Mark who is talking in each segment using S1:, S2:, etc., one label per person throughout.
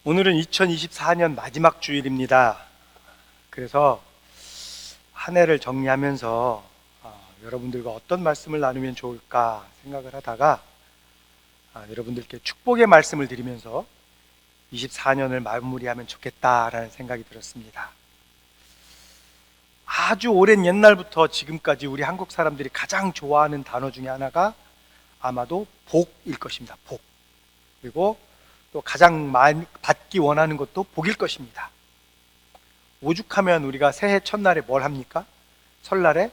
S1: 오늘은 2024년 마지막 주일입니다. 그래서 한 해를 정리하면서 여러분들과 어떤 말씀을 나누면 좋을까 생각을 하다가 여러분들께 축복의 말씀을 드리면서 24년을 마무리하면 좋겠다라는 생각이 들었습니다. 아주 오랜 옛날부터 지금까지 우리 한국 사람들이 가장 좋아하는 단어 중에 하나가 아마도 복일 것입니다. 복. 그리고 또 가장 많이 받기 원하는 것도 복일 것입니다. 오죽하면 우리가 새해 첫날에 뭘 합니까? 설날에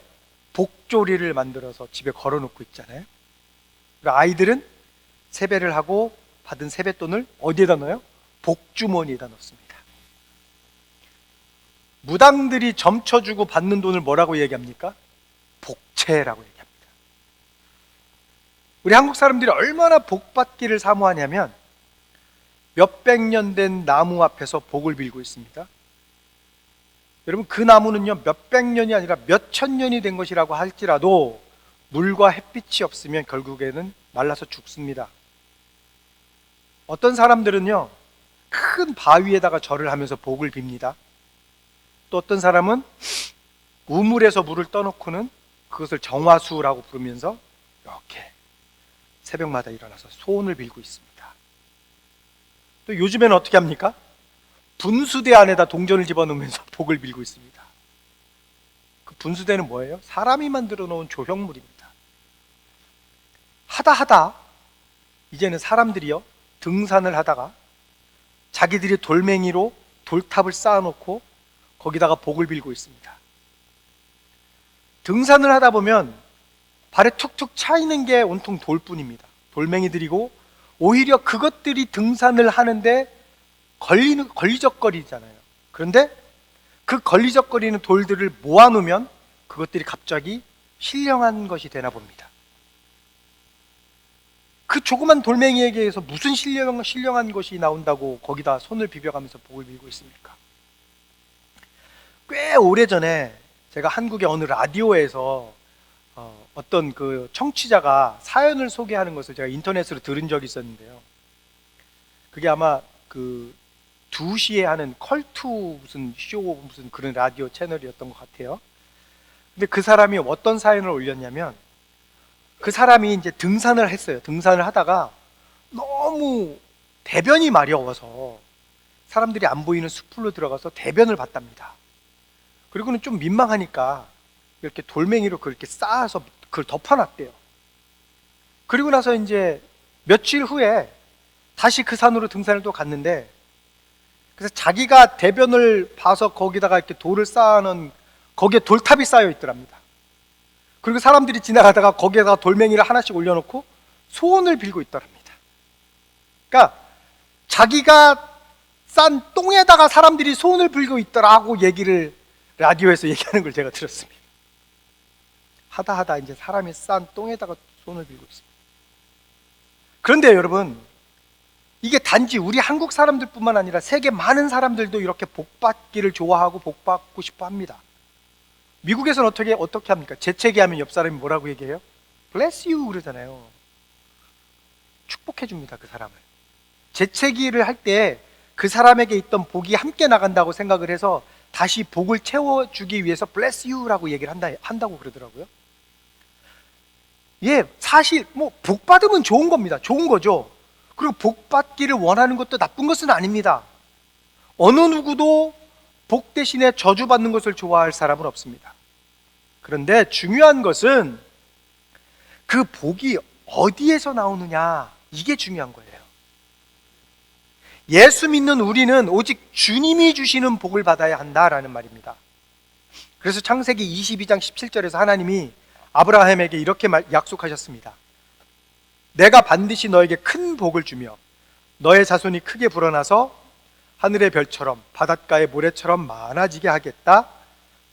S1: 복조리를 만들어서 집에 걸어놓고 있잖아요. 아이들은 세배를 하고 받은 세뱃돈을 어디에다 넣어요? 복주머니에다 넣습니다. 무당들이 점쳐주고 받는 돈을 뭐라고 얘기합니까? 복채라고 얘기합니다. 우리 한국 사람들이 얼마나 복받기를 사모하냐면 몇백 년 된 나무 앞에서 복을 빌고 있습니다. 여러분, 그 나무는요 몇백 년이 아니라 몇천 년이 된 것이라고 할지라도 물과 햇빛이 없으면 결국에는 말라서 죽습니다. 어떤 사람들은요 큰 바위에다가 절을 하면서 복을 빕니다. 또 어떤 사람은 우물에서 물을 떠놓고는 그것을 정화수라고 부르면서 이렇게 새벽마다 일어나서 소원을 빌고 있습니다. 또 요즘에는 어떻게 합니까? 분수대 안에다 동전을 집어넣으면서 복을 빌고 있습니다. 그 분수대는 뭐예요? 사람이 만들어 놓은 조형물입니다. 하다 이제는 사람들이요 등산을 하다가 자기들이 돌멩이로 돌탑을 쌓아놓고 거기다가 복을 빌고 있습니다. 등산을 하다 보면 발에 툭툭 차이는 게 온통 돌뿐입니다. 돌멩이들이고 오히려 그것들이 등산을 하는데 걸리적거리잖아요. 그런데 그 걸리적거리는 돌들을 모아놓으면 그것들이 갑자기 신령한 것이 되나 봅니다. 그 조그만 돌멩이에게서 무슨 신령한 것이 나온다고 거기다 손을 비벼가면서 복을 빌고 있습니까? 꽤 오래전에 제가 한국의 어느 라디오에서 어떤 그 청취자가 사연을 소개하는 것을 제가 인터넷으로 들은 적이 있었는데요. 그게 아마 그 2시에 하는 컬투 무슨 쇼 무슨 그런 라디오 채널이었던 것 같아요. 근데 그 사람이 어떤 사연을 올렸냐면 그 사람이 이제 등산을 했어요. 등산을 하다가 너무 대변이 마려워서 사람들이 안 보이는 숲으로 들어가서 대변을 봤답니다. 그리고는 좀 민망하니까 이렇게 돌멩이로 그렇게 쌓아서 그걸 덮어놨대요. 그리고 나서 이제 며칠 후에 다시 그 산으로 등산을 또 갔는데 그래서 자기가 대변을 봐서 거기다가 이렇게 돌을 쌓아놓은 거기에 돌탑이 쌓여 있더랍니다. 그리고 사람들이 지나가다가 거기에다가 돌멩이를 하나씩 올려놓고 소원을 빌고 있더랍니다. 그러니까 자기가 싼 똥에다가 사람들이 소원을 빌고 있더라고 얘기를 라디오에서 얘기하는 걸 제가 들었습니다. 하다 이제 사람이 싼 똥에다가 손을 빌고 있습니다. 그런데 여러분, 이게 단지 우리 한국 사람들뿐만 아니라 세계 많은 사람들도 이렇게 복받기를 좋아하고 복받고 싶어 합니다. 미국에서는 어떻게 합니까? 재채기 하면 옆 사람이 뭐라고 얘기해요? Bless you 그러잖아요. 축복해 줍니다, 그 사람을. 재채기를 할 때 그 사람에게 있던 복이 함께 나간다고 생각을 해서 다시 복을 채워주기 위해서 bless you라고 얘기를 한다고 그러더라고요. 예, 사실 복 받으면 좋은 겁니다. 좋은 거죠. 그리고 복 받기를 원하는 것도 나쁜 것은 아닙니다. 어느 누구도 복 대신에 저주받는 것을 좋아할 사람은 없습니다. 그런데 중요한 것은 그 복이 어디에서 나오느냐, 이게 중요한 거예요. 예수 믿는 우리는 오직 주님이 주시는 복을 받아야 한다라는 말입니다. 그래서 창세기 22장 17절에서 하나님이 아브라함에게 이렇게 약속하셨습니다. 내가 반드시 너에게 큰 복을 주며 너의 자손이 크게 불어나서 하늘의 별처럼 바닷가의 모래처럼 많아지게 하겠다.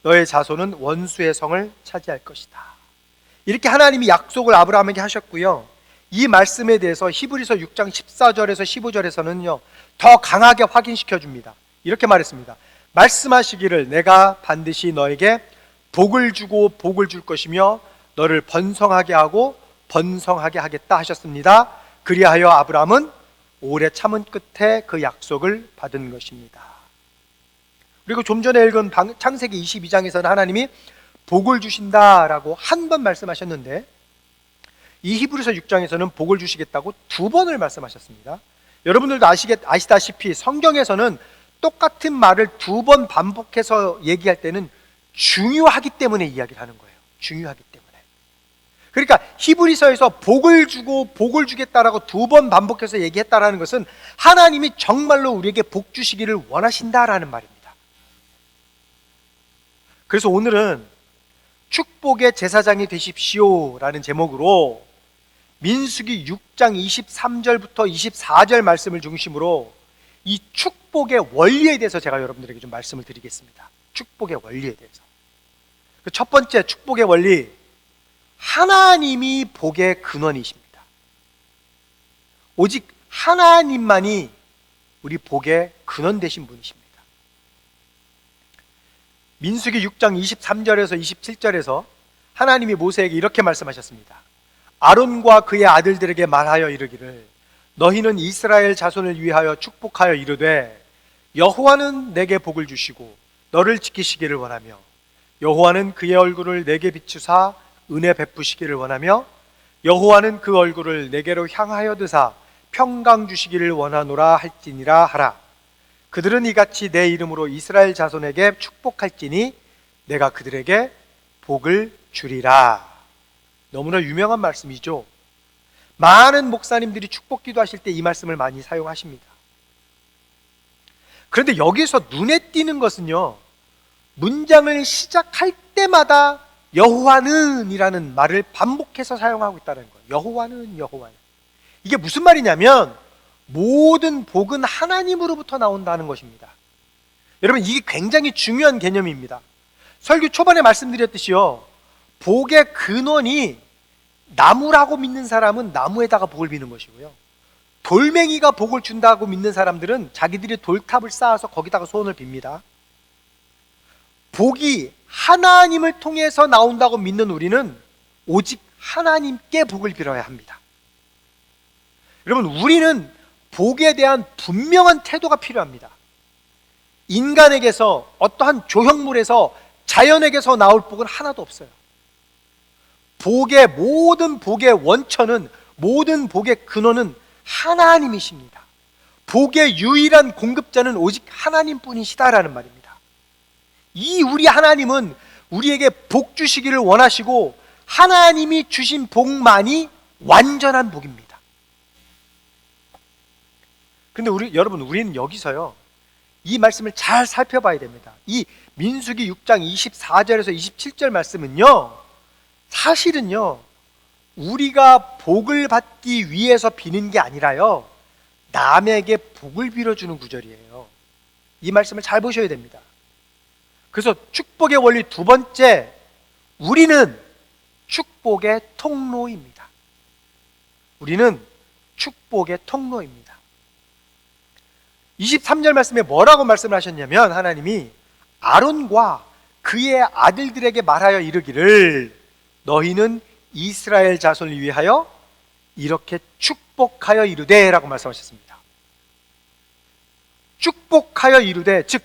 S1: 너의 자손은 원수의 성을 차지할 것이다. 이렇게 하나님이 약속을 아브라함에게 하셨고요. 이 말씀에 대해서 히브리서 6장 14절에서 15절에서는요 더 강하게 확인시켜 줍니다. 이렇게 말했습니다. 말씀하시기를 내가 반드시 너에게 복을 주고 복을 줄 것이며 너를 번성하게 하고 번성하게 하겠다 하셨습니다. 그리하여 아브라함은 오래 참은 끝에 그 약속을 받은 것입니다. 그리고 좀 전에 읽은 창세기 22장에서는 하나님이 복을 주신다라고 한 번 말씀하셨는데, 이 히브리서 6장에서는 복을 주시겠다고 두 번을 말씀하셨습니다. 여러분들도 아시다시피 성경에서는 똑같은 말을 두 번 반복해서 얘기할 때는 중요하기 때문에 이야기를 하는 거예요. 중요하기 때문에. 그러니까 히브리서에서 복을 주고 복을 주겠다라고 두 번 반복해서 얘기했다라는 것은 하나님이 정말로 우리에게 복 주시기를 원하신다라는 말입니다. 그래서 오늘은 축복의 제사장이 되십시오라는 제목으로 민수기 6장 23절부터 24절 말씀을 중심으로 이 축복의 원리에 대해서 제가 여러분들에게 좀 말씀을 드리겠습니다. 축복의 원리에 대해서. 그 첫 번째 축복의 원리, 하나님이 복의 근원이십니다. 오직 하나님만이 우리 복의 근원 되신 분이십니다. 민수기 6장 23절에서 27절에서 하나님이 모세에게 이렇게 말씀하셨습니다. 아론과 그의 아들들에게 말하여 이르기를 너희는 이스라엘 자손을 위하여 축복하여 이르되 여호와는 내게 복을 주시고 너를 지키시기를 원하며 여호와는 그의 얼굴을 내게 비추사 은혜 베푸시기를 원하며 여호와는 그 얼굴을 내게로 향하여 드사 평강 주시기를 원하노라 할지니라 하라. 그들은 이같이 내 이름으로 이스라엘 자손에게 축복할지니 내가 그들에게 복을 주리라. 너무나 유명한 말씀이죠. 많은 목사님들이 축복 기도하실 때 이 말씀을 많이 사용하십니다. 그런데 여기서 눈에 띄는 것은요, 문장을 시작할 때마다 여호와는 이라는 말을 반복해서 사용하고 있다는 거예요. 여호와는, 여호와는. 이게 무슨 말이냐면 모든 복은 하나님으로부터 나온다는 것입니다. 여러분, 이게 굉장히 중요한 개념입니다. 설교 초반에 말씀드렸듯이요, 복의 근원이 나무라고 믿는 사람은 나무에다가 복을 비는 것이고요, 돌멩이가 복을 준다고 믿는 사람들은 자기들이 돌탑을 쌓아서 거기다가 소원을 빕니다. 복이 하나님을 통해서 나온다고 믿는 우리는 오직 하나님께 복을 빌어야 합니다. 여러분, 우리는 복에 대한 분명한 태도가 필요합니다. 인간에게서, 어떠한 조형물에서, 자연에게서 나올 복은 하나도 없어요. 모든 복의 원천은, 모든 복의 근원은 하나님이십니다. 복의 유일한 공급자는 오직 하나님뿐이시다라는 말입니다. 이 우리 하나님은 우리에게 복 주시기를 원하시고 하나님이 주신 복만이 완전한 복입니다. 그런데 여러분, 우리는 여기서요, 이 말씀을 잘 살펴봐야 됩니다. 이 민수기 6장 24절에서 27절 말씀은요, 사실은요, 우리가 복을 받기 위해서 비는 게 아니라요, 남에게 복을 빌어주는 구절이에요. 이 말씀을 잘 보셔야 됩니다. 그래서 축복의 원리 두 번째, 우리는 축복의 통로입니다. 우리는 축복의 통로입니다. 23절 말씀에 뭐라고 말씀을 하셨냐면, 하나님이 아론과 그의 아들들에게 말하여 이르기를 너희는 이스라엘 자손을 위하여 이렇게 축복하여 이르되 라고 말씀하셨습니다. 축복하여 이르되, 즉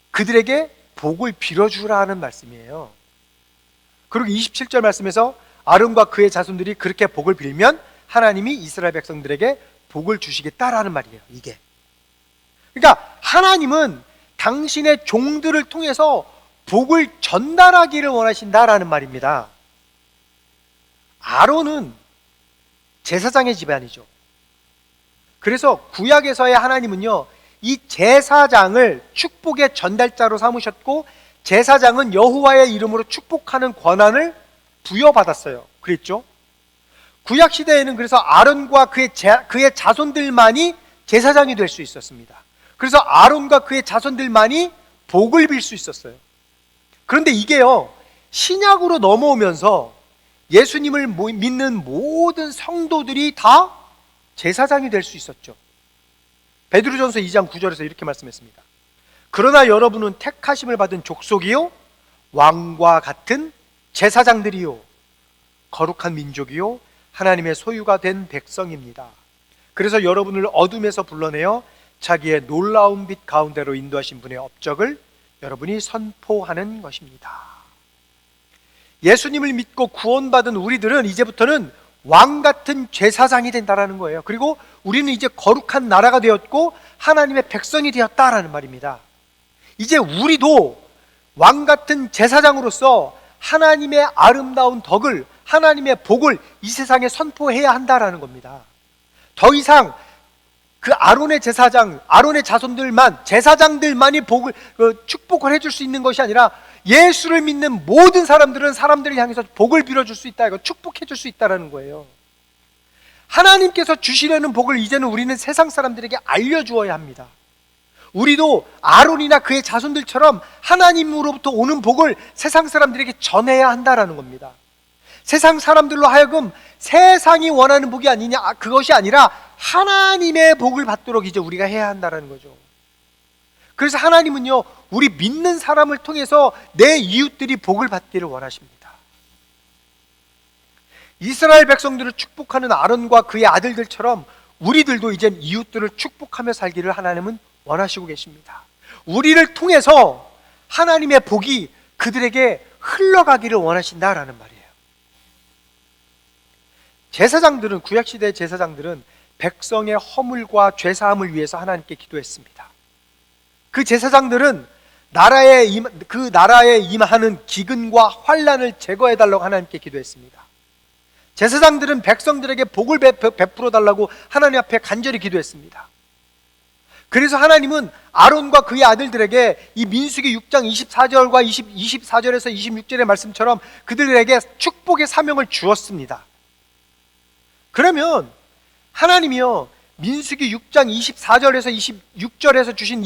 S1: 그들에게 복을 빌어주라는 말씀이에요. 그리고 27절 말씀에서 아론과 그의 자손들이 그렇게 복을 빌면 하나님이 이스라엘 백성들에게 복을 주시겠다라는 말이에요. 이게, 그러니까 하나님은 당신의 종들을 통해서 복을 전달하기를 원하신다라는 말입니다. 아론은 제사장의 집안이죠. 그래서 구약에서의 하나님은요, 이 제사장을 축복의 전달자로 삼으셨고, 제사장은 여호와의 이름으로 축복하는 권한을 부여받았어요. 그랬죠? 구약 시대에는 그래서 아론과 그의 자손들만이 제사장이 될 수 있었습니다. 그래서 아론과 그의 자손들만이 복을 빌 수 있었어요. 그런데 이게요, 신약으로 넘어오면서 예수님을 믿는 모든 성도들이 다 제사장이 될 수 있었죠. 베드로전서 2장 9절에서 이렇게 말씀했습니다. 그러나 여러분은 택하심을 받은 족속이요, 왕과 같은 제사장들이요, 거룩한 민족이요, 하나님의 소유가 된 백성입니다. 그래서 여러분을 어둠에서 불러내어 자기의 놀라운 빛 가운데로 인도하신 분의 업적을 여러분이 선포하는 것입니다. 예수님을 믿고 구원받은 우리들은 이제부터는 왕같은 제사장이 된다라는 거예요. 그리고 우리는 이제 거룩한 나라가 되었고 하나님의 백성이 되었다라는 말입니다. 이제 우리도 왕같은 제사장으로서 하나님의 아름다운 덕을, 하나님의 복을 이 세상에 선포해야 한다라는 겁니다. 더 이상 그 아론의 제사장, 아론의 자손들만, 제사장들만이 복을, 축복을 해줄 수 있는 것이 아니라 예수를 믿는 모든 사람들은 사람들을 향해서 복을 빌어줄 수 있다, 이거 축복해줄 수 있다라는 거예요. 하나님께서 주시려는 복을 이제는 우리는 세상 사람들에게 알려주어야 합니다. 우리도 아론이나 그의 자손들처럼 하나님으로부터 오는 복을 세상 사람들에게 전해야 한다라는 겁니다. 세상 사람들로 하여금 세상이 원하는 복이 아니냐, 그것이 아니라 하나님의 복을 받도록 이제 우리가 해야 한다는 거죠. 그래서 하나님은요, 우리 믿는 사람을 통해서 내 이웃들이 복을 받기를 원하십니다. 이스라엘 백성들을 축복하는 아론과 그의 아들들처럼 우리들도 이젠 이웃들을 축복하며 살기를 하나님은 원하시고 계십니다. 우리를 통해서 하나님의 복이 그들에게 흘러가기를 원하신다라는 말이에요. 제사장들은, 구약시대의 제사장들은 백성의 허물과 죄사함을 위해서 하나님께 기도했습니다. 그 제사장들은 그 나라에 임하는 기근과 환난을 제거해달라고 하나님께 기도했습니다. 제사장들은 백성들에게 복을 베풀어 달라고 하나님 앞에 간절히 기도했습니다. 그래서 하나님은 아론과 그의 아들들에게 이 민수기 6장 24절과 24절에서 26절의 말씀처럼 그들에게 축복의 사명을 주었습니다. 그러면 하나님이요, 민수기 6장 24절에서 26절에서 주신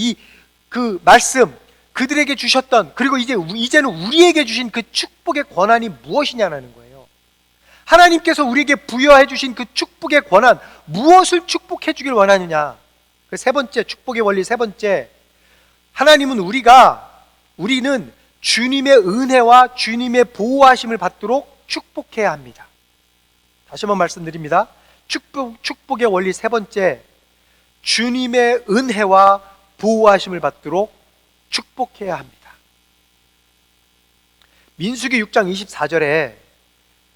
S1: 그 말씀, 그들에게 주셨던, 그리고 이제는 우리에게 주신 그 축복의 권한이 무엇이냐는 거예요. 하나님께서 우리에게 부여해 주신 그 축복의 권한, 무엇을 축복해 주길 원하느냐. 그 세 번째, 축복의 원리 세 번째, 하나님은 우리는 주님의 은혜와 주님의 보호하심을 받도록 축복해야 합니다. 다시 한번 말씀드립니다. 축복의 원리 세 번째, 주님의 은혜와 보호하심을 받도록 축복해야 합니다. 민수기 6장 24절에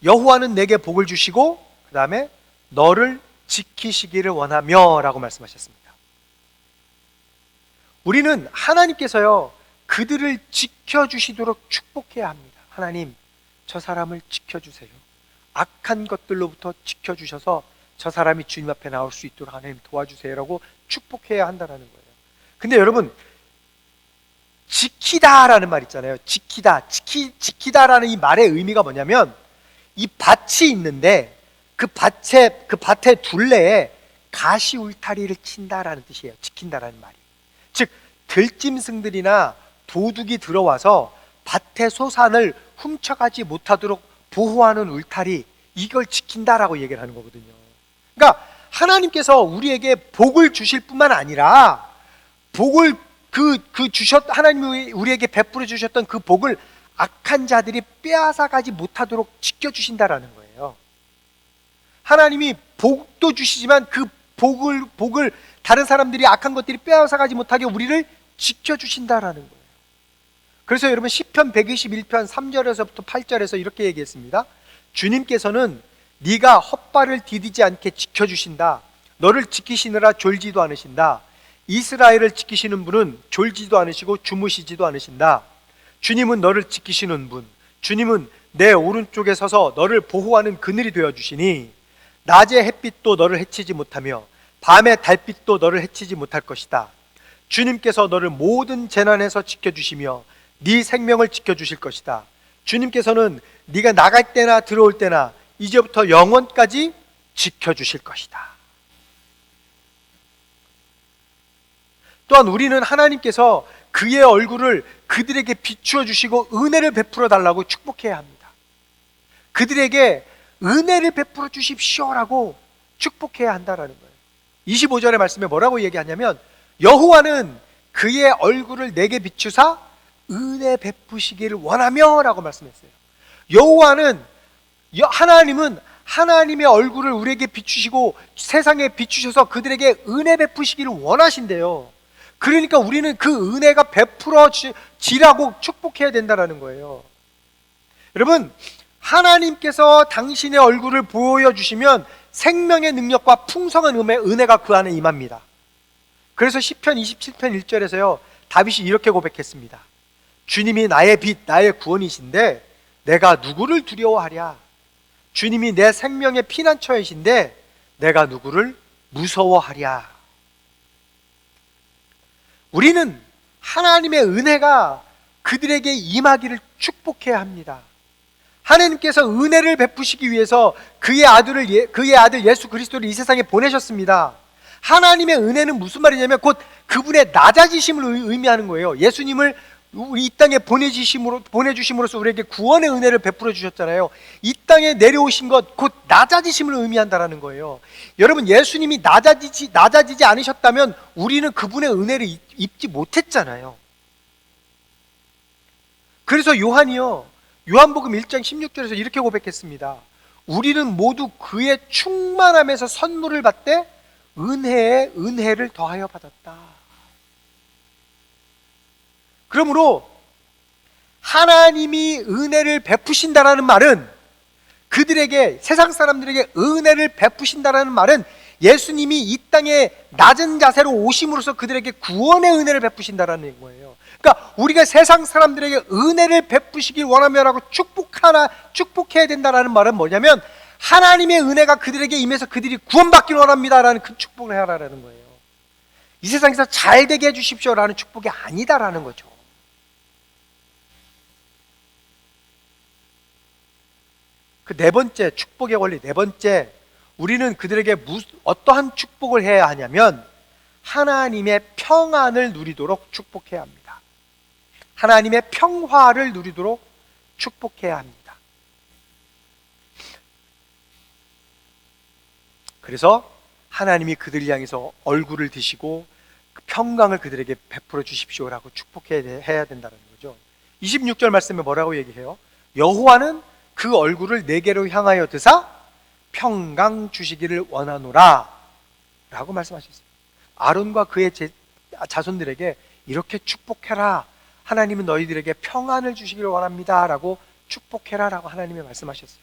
S1: 여호와는 내게 복을 주시고 그 다음에 너를 지키시기를 원하며 라고 말씀하셨습니다. 우리는 하나님께서요, 그들을 지켜주시도록 축복해야 합니다. 하나님, 저 사람을 지켜주세요. 악한 것들로부터 지켜주셔서 저 사람이 주님 앞에 나올 수 있도록 하나님 도와주세요 라고 축복해야 한다는 거예요. 근데 여러분, 지키다라는 말 있잖아요. 지키다라는 이 말의 의미가 뭐냐면, 이 밭이 있는데 그 밭의 둘레에 가시 울타리를 친다라는 뜻이에요. 지킨다라는 말이. 즉, 들짐승들이나 도둑이 들어와서 밭의 소산을 훔쳐가지 못하도록 보호하는 울타리, 이걸 지킨다라고 얘기를 하는 거거든요. 그러니까 하나님께서 우리에게 복을 주실 뿐만 아니라 복을 하나님이 우리에게 베풀어 주셨던 그 복을 악한 자들이 빼앗아가지 못하도록 지켜주신다라는 거예요. 하나님이 복도 주시지만 그 복을 다른 사람들이, 악한 것들이 빼앗아가지 못하게 우리를 지켜주신다라는 거예요. 그래서 여러분, 시편 121편 3절에서부터 8절에서 이렇게 얘기했습니다. 주님께서는 네가 헛발을 디디지 않게 지켜주신다. 너를 지키시느라 졸지도 않으신다. 이스라엘을 지키시는 분은 졸지도 않으시고 주무시지도 않으신다. 주님은 너를 지키시는 분, 주님은 내 오른쪽에 서서 너를 보호하는 그늘이 되어주시니 낮의 햇빛도 너를 해치지 못하며 밤의 달빛도 너를 해치지 못할 것이다. 주님께서 너를 모든 재난에서 지켜주시며 네 생명을 지켜주실 것이다. 주님께서는 네가 나갈 때나 들어올 때나 이제부터 영원까지 지켜주실 것이다. 또한 우리는 하나님께서 그의 얼굴을 그들에게 비추어 주시고 은혜를 베풀어 달라고 축복해야 합니다. 그들에게 은혜를 베풀어 주십시오라고 축복해야 한다라는 거예요. 25절의 말씀에 뭐라고 얘기하냐면, 여호와는 그의 얼굴을 내게 비추사 은혜 베푸시기를 원하며 라고 말씀했어요. 하나님은 하나님의 얼굴을 우리에게 비추시고 세상에 비추셔서 그들에게 은혜 베푸시기를 원하신대요. 그러니까 우리는 그 은혜가 베풀어지라고 축복해야 된다는 거예요. 여러분, 하나님께서 당신의 얼굴을 보여주시면 생명의 능력과 풍성한 은혜가 그 안에 임합니다. 그래서 시편 27편 1절에서요 다윗이 이렇게 고백했습니다. 주님이 나의 빛, 나의 구원이신데 내가 누구를 두려워하랴. 주님이 내 생명의 피난처이신데 내가 누구를 무서워하랴. 우리는 하나님의 은혜가 그들에게 임하기를 축복해야 합니다. 하나님께서 은혜를 베푸시기 위해서 그의 아들 예수 그리스도를 이 세상에 보내셨습니다. 하나님의 은혜는 무슨 말이냐면 곧 그분의 낮아지심을 의미하는 거예요. 예수님을 이 땅에 보내주심으로써 우리에게 구원의 은혜를 베풀어 주셨잖아요. 이 땅에 내려오신 것 곧 낮아지심을 의미한다는 거예요. 여러분, 예수님이 낮아지지 않으셨다면 우리는 그분의 은혜를 입지 못했잖아요. 그래서 요한복음 1장 16절에서 이렇게 고백했습니다. 우리는 모두 그의 충만함에서 선물을 받되 은혜에 은혜를 더하여 받았다. 그러므로 하나님이 은혜를 베푸신다라는 말은 그들에게, 세상 사람들에게 은혜를 베푸신다라는 말은 예수님이 이 땅에 낮은 자세로 오심으로써 그들에게 구원의 은혜를 베푸신다라는 거예요. 그러니까 우리가 세상 사람들에게 은혜를 베푸시길 원하며라고 축복해야 된다라는 말은 뭐냐면 하나님의 은혜가 그들에게 임해서 그들이 구원받기를 원합니다라는 그 축복을 해라라는 거예요. 이 세상에서 잘 되게 해주십시오라는 축복이 아니다라는 거죠. 그 네 번째 축복의 원리, 네 번째, 우리는 그들에게 어떠한 축복을 해야 하냐면 하나님의 평안을 누리도록 축복해야 합니다. 하나님의 평화를 누리도록 축복해야 합니다. 그래서 하나님이 그들을 향해서 얼굴을 드시고 그 평강을 그들에게 베풀어 주십시오라고 축복해야 된다는 거죠. 26절 말씀에 뭐라고 얘기해요? 여호와는 그 얼굴을 내게로 향하여 드사 평강 주시기를 원하노라 라고 말씀하셨어요. 아론과 그의 자손들에게 이렇게 축복해라. 하나님은 너희들에게 평안을 주시기를 원합니다 라고 축복해라 라고 하나님이 말씀하셨어요.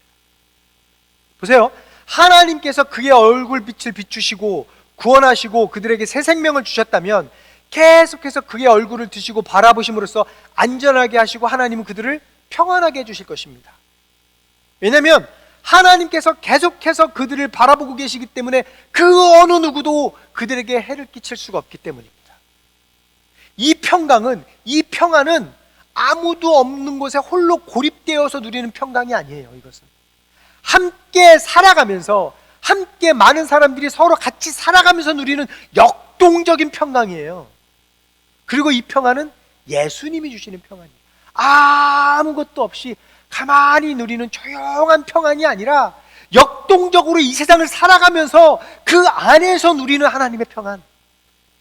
S1: 보세요. 하나님께서 그의 얼굴빛을 비추시고 구원하시고 그들에게 새 생명을 주셨다면 계속해서 그의 얼굴을 드시고 바라보심으로써 안전하게 하시고 하나님은 그들을 평안하게 해주실 것입니다. 왜냐하면 하나님께서 계속해서 그들을 바라보고 계시기 때문에 그 어느 누구도 그들에게 해를 끼칠 수가 없기 때문입니다. 이 평안은 아무도 없는 곳에 홀로 고립되어서 누리는 평강이 아니에요. 이것은 함께 살아가면서, 함께 많은 사람들이 서로 같이 살아가면서 누리는 역동적인 평강이에요. 그리고 이 평안은 예수님이 주시는 평안이에요. 아무것도 없이 가만히 누리는 조용한 평안이 아니라 역동적으로 이 세상을 살아가면서 그 안에서 누리는 하나님의 평안,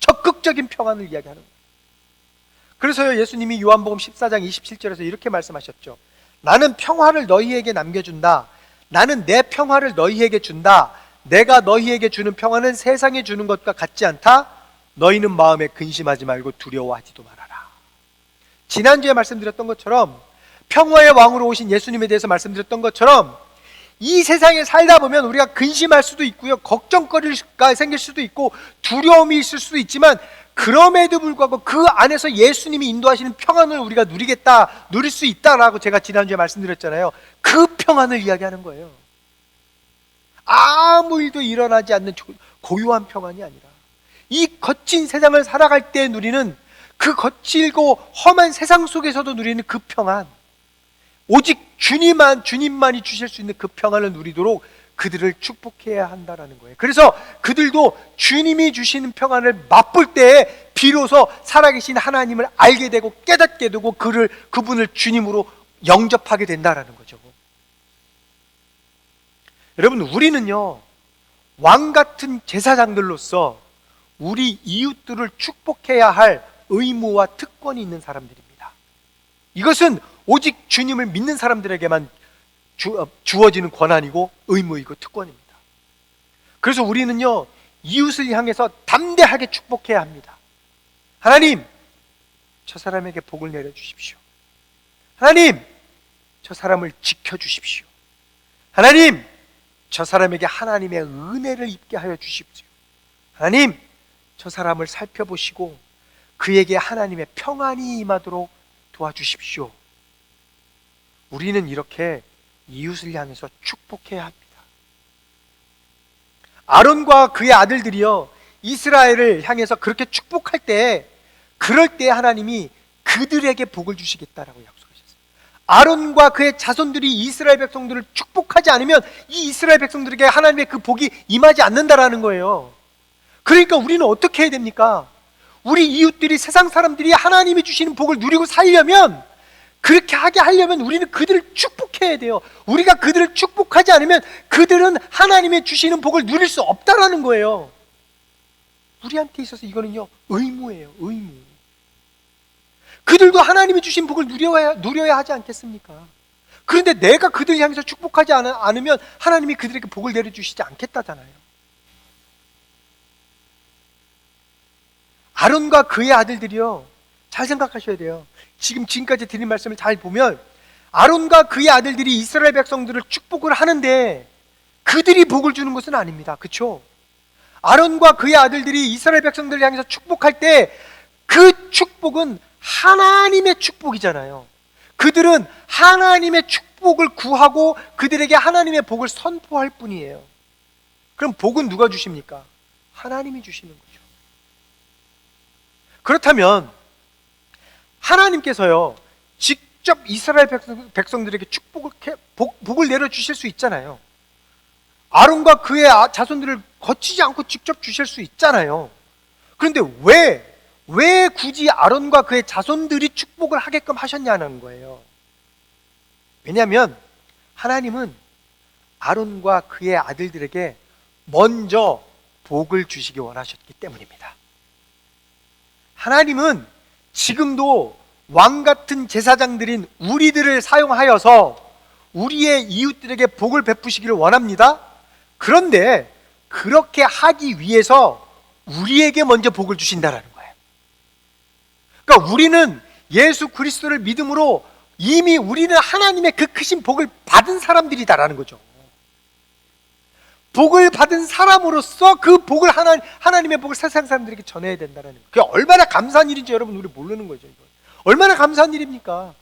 S1: 적극적인 평안을 이야기하는 거예요. 그래서요, 예수님이 요한복음 14장 27절에서 이렇게 말씀하셨죠. 나는 평화를 너희에게 남겨준다. 나는 내 평화를 너희에게 준다. 내가 너희에게 주는 평화는 세상에 주는 것과 같지 않다. 너희는 마음에 근심하지 말고 두려워하지도 말아라. 지난주에 말씀드렸던 것처럼, 평화의 왕으로 오신 예수님에 대해서 말씀드렸던 것처럼 이 세상에 살다 보면 우리가 근심할 수도 있고요, 걱정거리가 생길 수도 있고 두려움이 있을 수도 있지만 그럼에도 불구하고 그 안에서 예수님이 인도하시는 평안을 우리가 누릴 수 있다라고 제가 지난주에 말씀드렸잖아요. 그 평안을 이야기하는 거예요. 아무 일도 일어나지 않는 고요한 평안이 아니라 이 거친 세상을 살아갈 때 누리는 그 거칠고 험한 세상 속에서도 누리는 그 평안, 오직 주님만이 주실 수 있는 그 평안을 누리도록 그들을 축복해야 한다라는 거예요. 그래서 그들도 주님이 주시는 평안을 맛볼 때에 비로소 살아계신 하나님을 알게 되고 깨닫게 되고 그분을 주님으로 영접하게 된다라는 거죠. 여러분, 우리는요, 왕 같은 제사장들로서 우리 이웃들을 축복해야 할 의무와 특권이 있는 사람들입니다. 이것은 오직 주님을 믿는 사람들에게만 주어지는 권한이고 의무이고 특권입니다. 그래서 우리는요, 이웃을 향해서 담대하게 축복해야 합니다. 하나님, 저 사람에게 복을 내려주십시오. 하나님, 저 사람을 지켜주십시오. 하나님, 저 사람에게 하나님의 은혜를 입게 하여 주십시오. 하나님, 저 사람을 살펴보시고 그에게 하나님의 평안이 임하도록 도와주십시오. 우리는 이렇게 이웃을 향해서 축복해야 합니다. 아론과 그의 아들들이요, 이스라엘을 향해서 그렇게 축복할 때, 그럴 때 하나님이 그들에게 복을 주시겠다라고 약속하셨어요. 아론과 그의 자손들이 이스라엘 백성들을 축복하지 않으면 이 이스라엘 백성들에게 하나님의 그 복이 임하지 않는다라는 거예요. 그러니까 우리는 어떻게 해야 됩니까? 우리 이웃들이, 세상 사람들이 하나님이 주시는 복을 누리고 살려면, 그렇게 하게 하려면 우리는 그들을 축복해야 돼요. 우리가 그들을 축복하지 않으면 그들은 하나님의 주시는 복을 누릴 수 없다라는 거예요. 우리한테 있어서 이거는요, 의무예요. 의무. 그들도 하나님이 주신 복을 누려야 하지 않겠습니까? 그런데 내가 그들 향해서 축복하지 않으면 하나님이 그들에게 복을 내려주시지 않겠다잖아요. 아론과 그의 아들들이요, 잘 생각하셔야 돼요. 지금까지 드린 말씀을 잘 보면 아론과 그의 아들들이 이스라엘 백성들을 축복을 하는데 그들이 복을 주는 것은 아닙니다. 그렇죠? 아론과 그의 아들들이 이스라엘 백성들을 향해서 축복할 때 그 축복은 하나님의 축복이잖아요. 그들은 하나님의 축복을 구하고 그들에게 하나님의 복을 선포할 뿐이에요. 그럼 복은 누가 주십니까? 하나님이 주시는 거죠. 그렇다면 하나님께서요, 직접 이스라엘 백성들에게 복을 내려주실 수 있잖아요. 아론과 그의 자손들을 거치지 않고 직접 주실 수 있잖아요. 그런데 왜 굳이 아론과 그의 자손들이 축복을 하게끔 하셨냐는 거예요. 왜냐하면 하나님은 아론과 그의 아들들에게 먼저 복을 주시기 원하셨기 때문입니다. 하나님은 지금도 왕같은 제사장들인 우리들을 사용하여서 우리의 이웃들에게 복을 베푸시기를 원합니다. 그런데 그렇게 하기 위해서 우리에게 먼저 복을 주신다라는 거예요. 그러니까 우리는 예수 그리스도를 믿음으로 이미 우리는 하나님의 그 크신 복을 받은 사람들이다라는 거죠. 복을 받은 사람으로서 그 복을 하나님의 복을 세상 사람들에게 전해야 된다는 거예요. 그게 얼마나 감사한 일인지 여러분 우리 모르는 거죠. 이거. 얼마나 감사한 일입니까?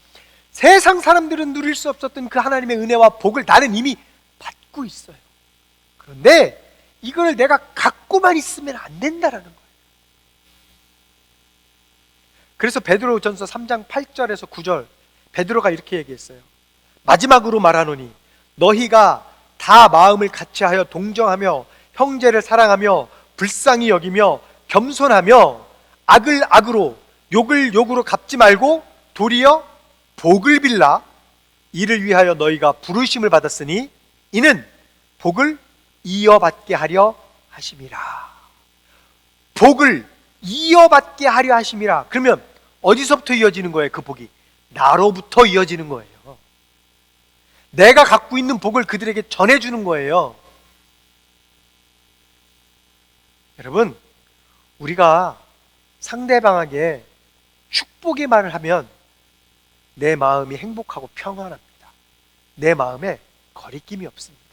S1: 세상 사람들은 누릴 수 없었던 그 하나님의 은혜와 복을 나는 이미 받고 있어요. 그런데 이걸 내가 갖고만 있으면 안 된다라는 거예요. 그래서 베드로전서 3장 8절에서 9절 베드로가 이렇게 얘기했어요. 마지막으로 말하노니 너희가 다 마음을 같이하여 동정하며 형제를 사랑하며 불쌍히 여기며 겸손하며 악을 악으로 욕을 욕으로 갚지 말고 도리어 복을 빌라. 이를 위하여 너희가 부르심을 받았으니 이는 복을 이어받게 하려 하심이라. 복을 이어받게 하려 하심이라. 그러면 어디서부터 이어지는 거예요? 그 복이 나로부터 이어지는 거예요. 내가 갖고 있는 복을 그들에게 전해주는 거예요. 여러분, 우리가 상대방에게 축복의 말을 하면 내 마음이 행복하고 평안합니다. 내 마음에 거리낌이 없습니다.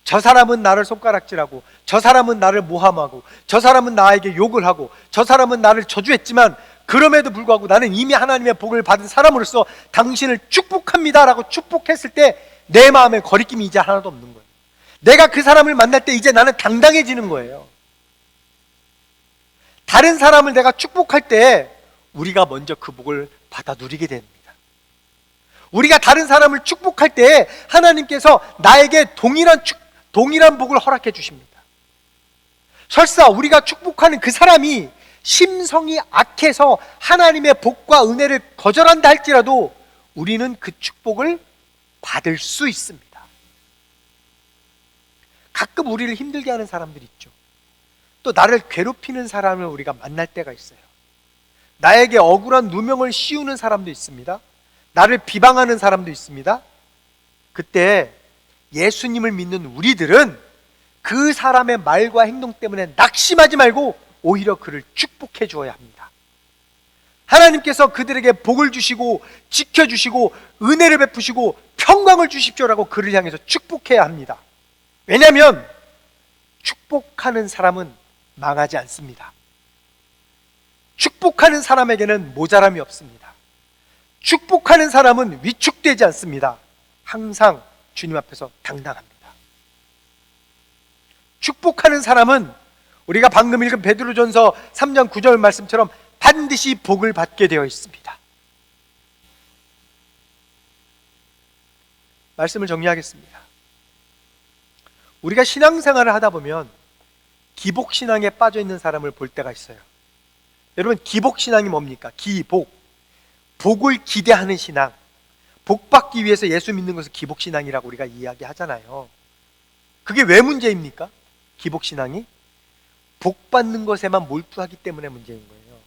S1: 저 사람은 나를 손가락질하고, 저 사람은 나를 모함하고, 저 사람은 나에게 욕을 하고, 저 사람은 나를 저주했지만 그럼에도 불구하고 나는 이미 하나님의 복을 받은 사람으로서 당신을 축복합니다 라고 축복했을 때 내 마음에 거리낌이 이제 하나도 없는 거예요. 내가 그 사람을 만날 때 이제 나는 당당해지는 거예요. 다른 사람을 내가 축복할 때 우리가 먼저 그 복을 받아 누리게 됩니다. 우리가 다른 사람을 축복할 때 하나님께서 나에게 동일한 복을 허락해 주십니다. 설사 우리가 축복하는 그 사람이 심성이 악해서 하나님의 복과 은혜를 거절한다 할지라도 우리는 그 축복을 받을 수 있습니다. 가끔 우리를 힘들게 하는 사람들이 있죠. 또 나를 괴롭히는 사람을 우리가 만날 때가 있어요. 나에게 억울한 누명을 씌우는 사람도 있습니다. 나를 비방하는 사람도 있습니다. 그때 예수님을 믿는 우리들은 그 사람의 말과 행동 때문에 낙심하지 말고 오히려 그를 축복해 주어야 합니다. 하나님께서 그들에게 복을 주시고 지켜주시고 은혜를 베푸시고 평강을 주십시오라고 그를 향해서 축복해야 합니다. 왜냐하면 축복하는 사람은 망하지 않습니다. 축복하는 사람에게는 모자람이 없습니다. 축복하는 사람은 위축되지 않습니다. 항상 주님 앞에서 당당합니다. 축복하는 사람은 우리가 방금 읽은 베드로전서 3장 9절 말씀처럼 반드시 복을 받게 되어 있습니다. 말씀을 정리하겠습니다. 우리가 신앙생활을 하다 보면 기복신앙에 빠져 있는 사람을 볼 때가 있어요. 여러분, 기복신앙이 뭡니까? 기복, 복을 기대하는 신앙, 복 받기 위해서 예수 믿는 것을 기복신앙이라고 우리가 이야기하잖아요. 그게 왜 문제입니까? 기복신앙이 복 받는 것에만 몰두하기 때문에 문제인 거예요.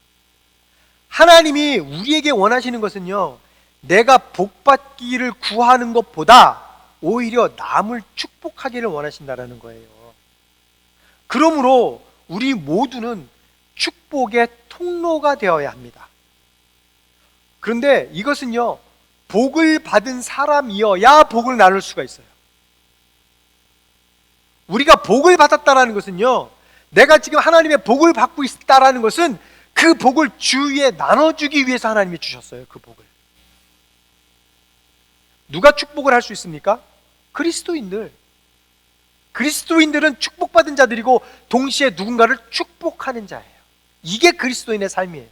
S1: 하나님이 우리에게 원하시는 것은요, 내가 복 받기를 구하는 것보다 오히려 남을 축복하기를 원하신다라는 거예요. 그러므로 우리 모두는 축복의 통로가 되어야 합니다. 그런데 이것은요, 복을 받은 사람이어야 복을 나눌 수가 있어요. 우리가 복을 받았다라는 것은요, 내가 지금 하나님의 복을 받고 있다라는 것은 그 복을 주위에 나눠주기 위해서 하나님이 주셨어요. 그 복을. 누가 축복을 할 수 있습니까? 그리스도인들. 그리스도인들은 축복받은 자들이고 동시에 누군가를 축복하는 자예요. 이게 그리스도인의 삶이에요.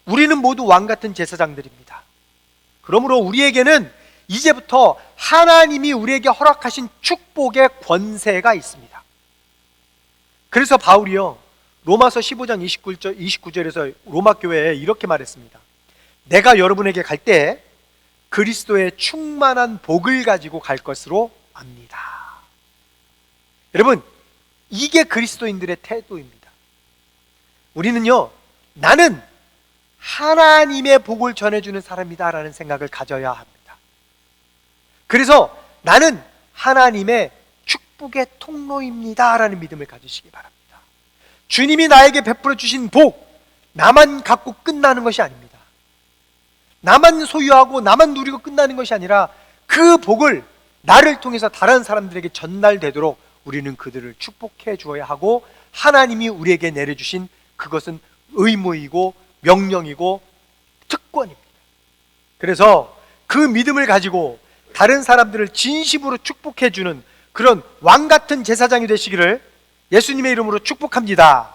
S1: 우리는 모두 왕같은 제사장들입니다. 그러므로 우리에게는 이제부터 하나님이 우리에게 허락하신 축복의 권세가 있습니다. 그래서 바울이요, 로마서 15장 29절에서 로마 교회에 이렇게 말했습니다. 내가 여러분에게 갈 때 그리스도의 충만한 복을 가지고 갈 것으로 압니다. 여러분, 이게 그리스도인들의 태도입니다. 우리는요, 나는 하나님의 복을 전해주는 사람이다라는 생각을 가져야 합니다. 그래서 나는 하나님의 축복의 통로입니다라는 믿음을 가지시기 바랍니다. 주님이 나에게 베풀어 주신 복, 나만 갖고 끝나는 것이 아닙니다. 나만 소유하고 나만 누리고 끝나는 것이 아니라 그 복을 나를 통해서 다른 사람들에게 전달되도록 우리는 그들을 축복해 주어야 하고, 하나님이 우리에게 내려주신 그것은 의무이고 명령이고 특권입니다. 그래서 그 믿음을 가지고 다른 사람들을 진심으로 축복해 주는 그런 왕같은 제사장이 되시기를 예수님의 이름으로 축복합니다.